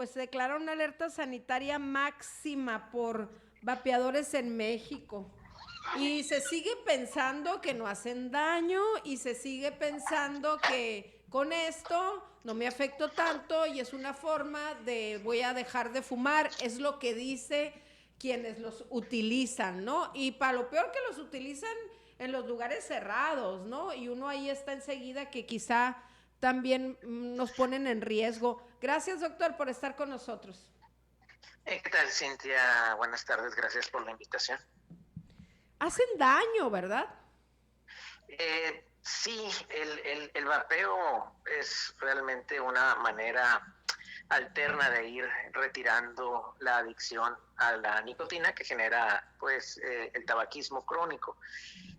pues se declara una alerta sanitaria máxima por vapeadores en México. Y se sigue pensando que no hacen daño y se sigue pensando que con esto no me afecto tanto y es una forma de voy a dejar de fumar, es lo que dice quienes los utilizan, ¿no? Y para lo peor que los utilizan en los lugares cerrados, ¿no? Y uno ahí está enseguida que quizá también nos ponen en riesgo. Gracias, doctor, por estar con nosotros. ¿Qué tal, Cintia? Buenas tardes, gracias por la invitación. Hacen daño, ¿verdad? Sí, el vapeo es realmente una manera alterna de ir retirando la adicción a la nicotina que genera pues el tabaquismo crónico.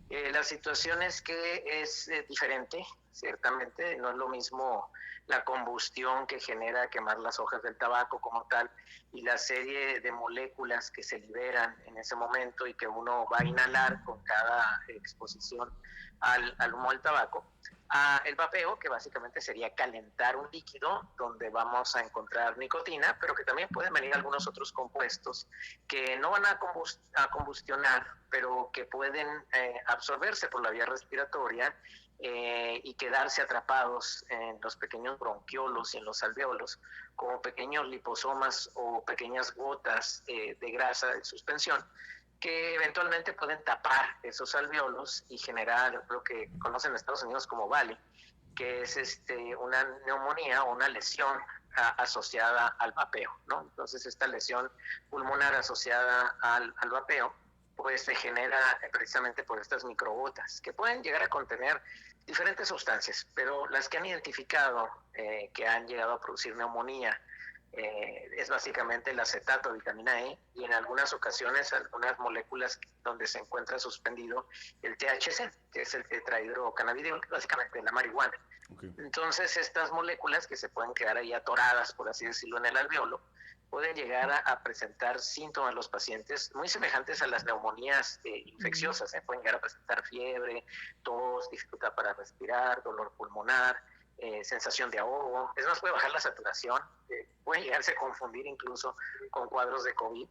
La situación es que es diferente, ciertamente, no es lo mismo la combustión que genera quemar las hojas del tabaco como tal y la serie de moléculas que se liberan en ese momento y que uno va a inhalar con cada exposición al humo del tabaco. El vapeo, que básicamente sería calentar un líquido donde vamos a encontrar nicotina, pero que también pueden venir algunos otros compuestos que no van a combustionar, pero que pueden absorberse por la vía respiratoria y quedarse atrapados en los pequeños bronquiolos y en los alveolos como pequeños liposomas o pequeñas gotas de grasa de suspensión que eventualmente pueden tapar esos alveolos y generar lo que conocen en Estados Unidos como VALI, que es una neumonía o una lesión asociada al vapeo, ¿no? Entonces esta lesión pulmonar asociada al vapeo pues se genera precisamente por estas microgotas que pueden llegar a contener diferentes sustancias, pero las que han identificado que han llegado a producir neumonía es básicamente el acetato de vitamina E y en algunas ocasiones algunas moléculas donde se encuentra suspendido el THC, que es el tetrahidrocannabidiol, básicamente la marihuana. Okay. Entonces estas moléculas que se pueden quedar ahí atoradas, por así decirlo, en el alveolo, pueden llegar a presentar síntomas en los pacientes muy semejantes a las neumonías infecciosas. Pueden llegar a presentar fiebre, tos, dificultad para respirar, dolor pulmonar, sensación de ahogo. Es más, puede bajar la saturación, puede llegarse a confundir incluso con cuadros de COVID.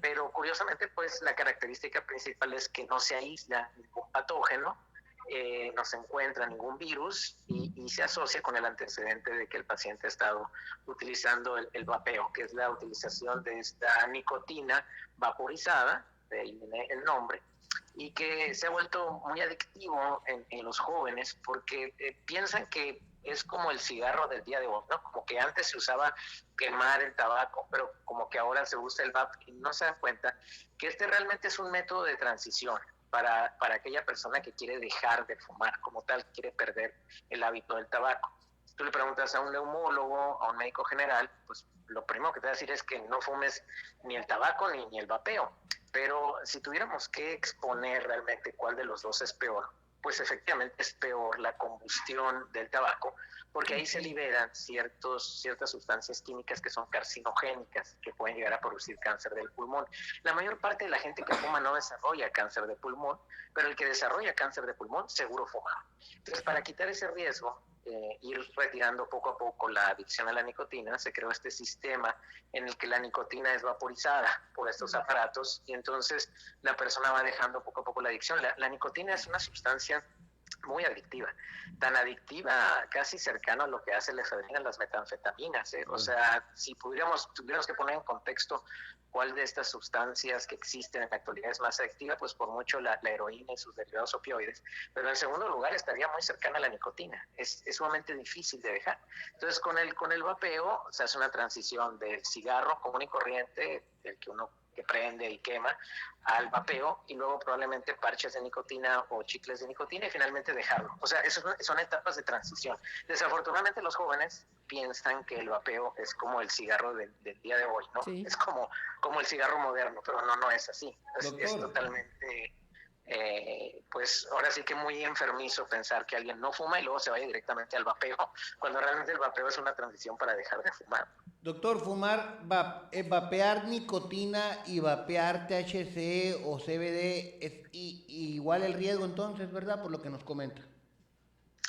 Pero curiosamente, pues la característica principal es que no se aísla ningún patógeno, no se encuentra ningún virus y se asocia con el antecedente de que el paciente ha estado utilizando el vapeo, que es la utilización de esta nicotina vaporizada, de ahí viene el nombre, y que se ha vuelto muy adictivo en los jóvenes porque piensan que es como el cigarro del día de hoy, ¿no? Como que antes se usaba quemar el tabaco, pero como que ahora se usa el vape y no se dan cuenta que este realmente es un método de transición para aquella persona que quiere dejar de fumar, como tal, quiere perder el hábito del tabaco. Si tú le preguntas a un neumólogo, a un médico general, pues lo primero que te va a decir es que no fumes ni el tabaco ni el vapeo. Pero si tuviéramos que exponer realmente cuál de los dos es peor, pues efectivamente es peor la combustión del tabaco, porque ahí se liberan ciertas sustancias químicas que son carcinogénicas, que pueden llegar a producir cáncer del pulmón. La mayor parte de la gente que fuma no desarrolla cáncer de pulmón, pero el que desarrolla cáncer de pulmón seguro fuma. Entonces, para quitar ese riesgo, ir retirando poco a poco la adicción a la nicotina, se creó este sistema en el que la nicotina es vaporizada por estos aparatos y entonces la persona va dejando poco a poco la adicción. La nicotina es una sustancia muy adictiva, tan adictiva casi cercano a lo que hace la efedrina, las metanfetaminas. O sea, si tuviéramos que poner en contexto cuál de estas sustancias que existen en la actualidad es más adictiva, pues por mucho la heroína y sus derivados opioides, pero en segundo lugar estaría muy cercana a la nicotina. Es sumamente difícil de dejar. Entonces con el vapeo se hace una transición del cigarro común y corriente, del que uno que prende y quema, al vapeo y luego probablemente parches de nicotina o chicles de nicotina y finalmente dejarlo. O sea, eso son etapas de transición. Desafortunadamente los jóvenes piensan que el vapeo es como el cigarro del día de hoy, ¿no? Sí. Es como el cigarro moderno, pero no es así. Es totalmente... pues ahora sí que muy enfermizo pensar que alguien no fuma y luego se vaya directamente al vapeo, cuando realmente el vapeo es una transición para dejar de fumar. Doctor, vapear nicotina y vapear THC o CBD es igual el riesgo entonces, ¿verdad? Por lo que nos comenta.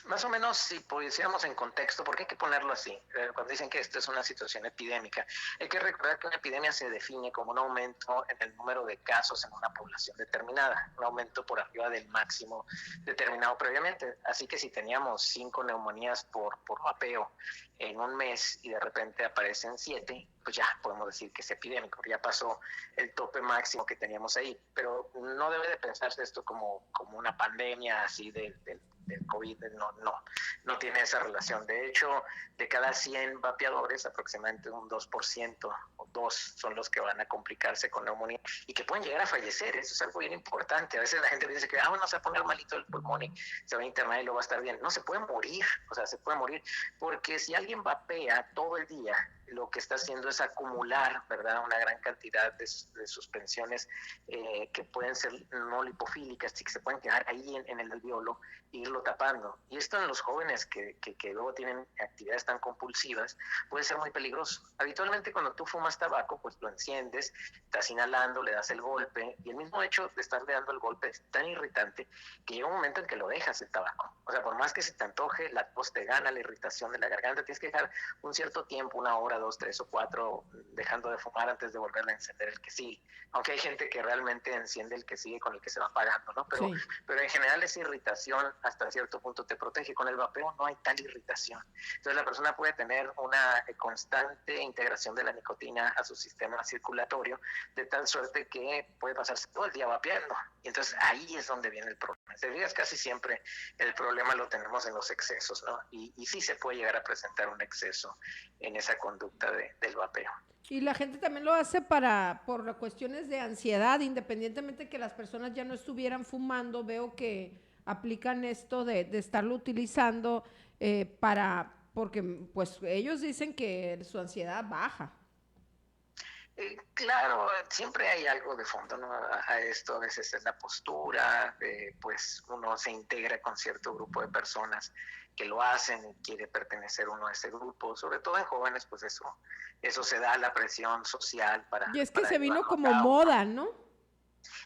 Más o menos, si pusiéramos en contexto, porque hay que ponerlo así, cuando dicen que esto es una situación epidémica, hay que recordar que una epidemia se define como un aumento en el número de casos en una población determinada, un aumento por arriba del máximo determinado previamente. Así que si teníamos 5 neumonías por vapeo en un mes y de repente aparecen 7, pues ya podemos decir que es epidémico, ya pasó el tope máximo que teníamos ahí, pero no debe de pensarse esto como una pandemia así del COVID, no tiene esa relación. De hecho, de cada 100 vapeadores, aproximadamente un 2% o 2 son los que van a complicarse con neumonía y que pueden llegar a fallecer. Eso es algo bien importante. A veces la gente dice que bueno, se va a poner malito el pulmón y se va a internar y lo va a estar bien. No, se puede morir, o sea, se puede morir, porque si alguien vapea todo el día, lo que está haciendo es acumular, ¿verdad?, una gran cantidad de suspensiones que pueden ser no lipofílicas y que se pueden quedar ahí en el alveolo e irlo tapando. Y esto en los jóvenes que luego tienen actividades tan compulsivas puede ser muy peligroso. Habitualmente cuando tú fumas tabaco, pues lo enciendes, estás inhalando, le das el golpe, y el mismo hecho de estarle dando el golpe es tan irritante que llega un momento en que lo dejas el tabaco. O sea, por más que se te antoje, la tos te gana, la irritación de la garganta, tienes que dejar un cierto tiempo, 1 hora, 2, 3 o 4, dejando de fumar antes de volver a encender el que sigue. Aunque hay gente que realmente enciende el que sigue con el que se va apagando, ¿no? Pero, sí, pero en general esa irritación hasta cierto punto te protege. Con el vapeo no hay tal irritación. Entonces la persona puede tener una constante integración de la nicotina a su sistema circulatorio, de tal suerte que puede pasarse todo el día vapeando. Y entonces ahí es donde viene el problema. Te digas, casi siempre el problema lo tenemos en los excesos, ¿no? Y sí se puede llegar a presentar un exceso en esa conducta del vapeo. Y la gente también lo hace por cuestiones de ansiedad, independientemente que las personas ya no estuvieran fumando, veo que aplican esto de estarlo utilizando porque pues ellos dicen que su ansiedad baja. Claro, siempre hay algo de fondo, ¿no?, a esto. A veces es la postura, pues uno se integra con cierto grupo de personas que lo hacen y quiere pertenecer uno a ese grupo, sobre todo en jóvenes, pues eso se da, la presión social para... Y es que para se vino como moda, ¿no?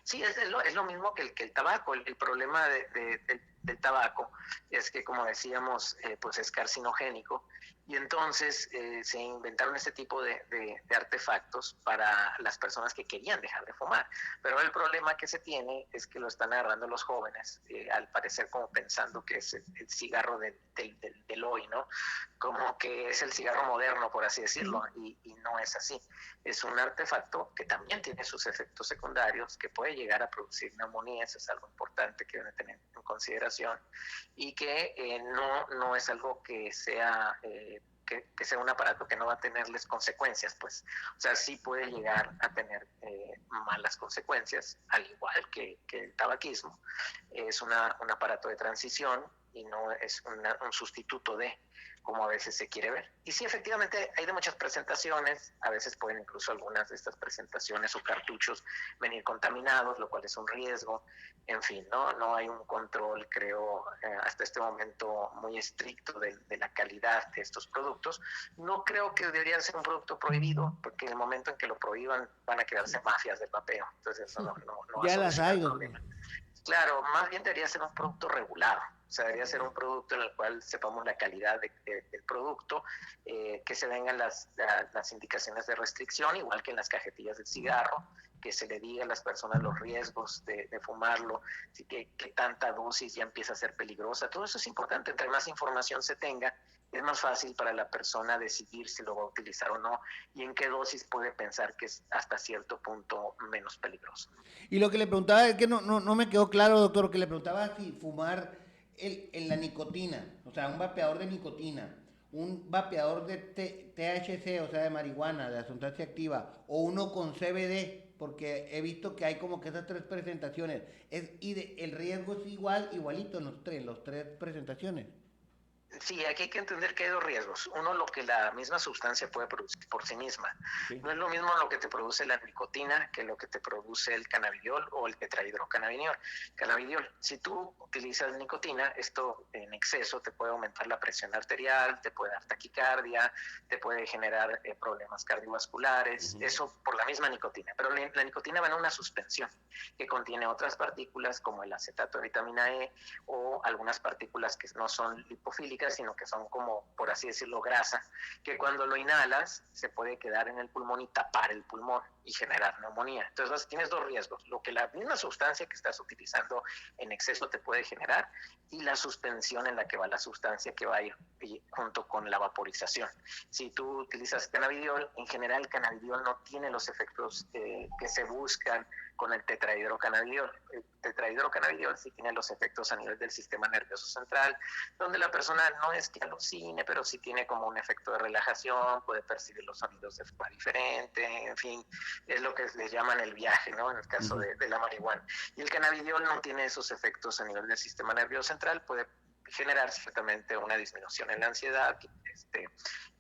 Sí, es lo mismo que el tabaco. El problema del tabaco es que, como decíamos, pues es carcinogénico, y entonces se inventaron este tipo de artefactos para las personas que querían dejar de fumar. Pero el problema que se tiene es que lo están agarrando los jóvenes, al parecer como pensando que es el cigarro del hoy, ¿no? Como que es el cigarro moderno, por así decirlo, y no es así. Es un artefacto que también tiene sus efectos secundarios, que puede llegar a producir neumonía. Eso es algo importante que deben tener en consideración, y que no es algo que sea que sea un aparato que no va a tenerles consecuencias, pues. O sea, sí puede llegar a tener malas consecuencias, al igual que el tabaquismo. Es un aparato de transición y no es un sustituto de, como a veces se quiere ver. Y sí, efectivamente, hay de muchas presentaciones. A veces pueden incluso algunas de estas presentaciones o cartuchos venir contaminados, lo cual es un riesgo. En fin, no hay un control, creo, hasta este momento muy estricto de la calidad de estos productos. No creo que debería ser un producto prohibido, porque en el momento en que lo prohíban van a quedarse mafias del vapeo. Entonces eso no va a solucionar el problema. Claro, más bien debería ser un producto regulado. O sea, debería ser un producto en el cual sepamos la calidad del producto, que se vengan las indicaciones de restricción, igual que en las cajetillas del cigarro, que se le diga a las personas los riesgos de fumarlo, así que tanta dosis ya empieza a ser peligrosa. Todo eso es importante. Entre más información se tenga, es más fácil para la persona decidir si lo va a utilizar o no, y en qué dosis puede pensar que es hasta cierto punto menos peligroso. Y lo que le preguntaba es que no me quedó claro, doctor, lo que le preguntaba si fumar en la nicotina, o sea, un vapeador de nicotina, un vapeador de THC, o sea, de marihuana, de la sustancia activa, o uno con CBD, porque he visto que hay como que esas 3 presentaciones, el riesgo es igualito en los tres presentaciones. Sí, aquí hay que entender que hay dos riesgos. Uno, lo que la misma sustancia puede producir por sí misma. Sí. No es lo mismo lo que te produce la nicotina que lo que te produce el cannabidiol o el tetrahidrocannabidiol. Cannabidiol, si tú utilizas nicotina, esto en exceso te puede aumentar la presión arterial, te puede dar taquicardia, te puede generar problemas cardiovasculares, eso por la misma nicotina. Pero la nicotina va en una suspensión que contiene otras partículas como el acetato de vitamina E o algunas partículas que no son lipofílicas, sino que son como, por así decirlo, grasa, que cuando lo inhalas se puede quedar en el pulmón y tapar el pulmón y generar neumonía. Entonces tienes dos riesgos, lo que la misma sustancia que estás utilizando en exceso te puede generar y la suspensión en la que va la sustancia que va a ir junto con la vaporización. Si tú utilizas cannabidiol, en general el cannabidiol no tiene los efectos que se buscan con el tetrahidrocannabidiol. El tetrahidrocannabidiol sí tiene los efectos a nivel del sistema nervioso central, donde la persona no es que alucine, pero sí tiene como un efecto de relajación, puede percibir los sonidos de forma diferente, en fin, es lo que le llaman el viaje, ¿no? En el caso de la marihuana. Y el cannabidiol no tiene esos efectos a nivel del sistema nervioso central, puede generar ciertamente una disminución en la ansiedad,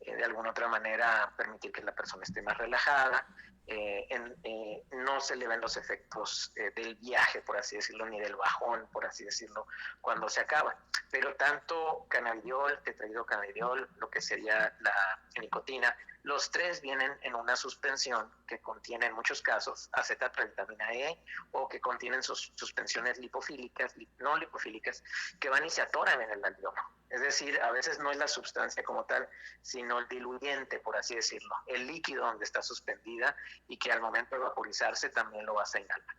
de alguna otra manera permitir que la persona esté más relajada, no se le ven los efectos del viaje, por así decirlo, ni del bajón, por así decirlo, cuando se acaba. Pero tanto cannabidiol, tetrahidrocannabidiol, lo que sería la nicotina, los tres vienen en una suspensión que contiene en muchos casos acetato de vitamina E o que contienen suspensiones lipofílicas, no lipofílicas, que van y se atoran en el alveolo. Es decir, a veces no es la sustancia como tal, sino el diluyente, por así decirlo, el líquido donde está suspendida y que al momento de vaporizarse también lo vas a inhalar.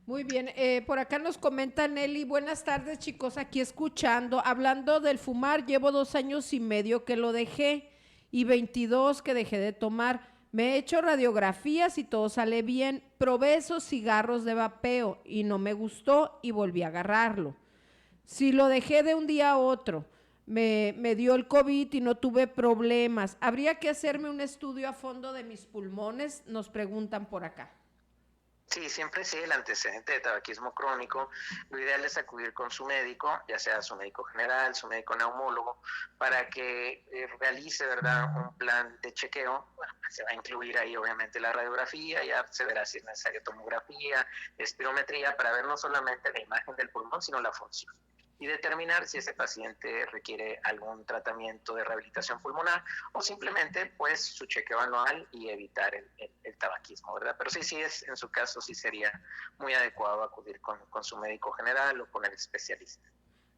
Muy bien, por acá nos comenta Nelly, buenas tardes chicos, aquí escuchando, hablando del fumar, llevo 2 años y medio que lo dejé y 22 que dejé de tomar, me he hecho radiografías y todo sale bien, probé esos cigarros de vapeo y no me gustó y volví a agarrarlo. Si lo dejé de un día a otro, me dio el COVID y no tuve problemas, ¿habría que hacerme un estudio a fondo de mis pulmones? Nos preguntan por acá. Sí, siempre sí, el antecedente de tabaquismo crónico, lo ideal es acudir con su médico, ya sea su médico general, su médico neumólogo, para que realice, ¿verdad?, un plan de chequeo. Bueno, se va a incluir ahí obviamente la radiografía, ya se verá si es necesaria tomografía, espirometría, para ver no solamente la imagen del pulmón, sino la función. Y determinar si ese paciente requiere algún tratamiento de rehabilitación pulmonar o simplemente pues su chequeo anual y evitar el tabaquismo, ¿verdad? Pero sí, en su caso sí sería muy adecuado acudir con su médico general o con el especialista.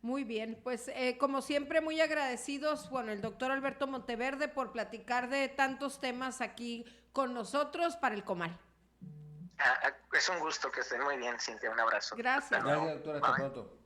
Muy bien, pues como siempre muy agradecidos con el doctor Alberto Monteverde por platicar de tantos temas aquí con nosotros para el Comal. Es un gusto, que estén muy bien, Cintia, un abrazo. Gracias. Gracias, doctora, hasta pronto.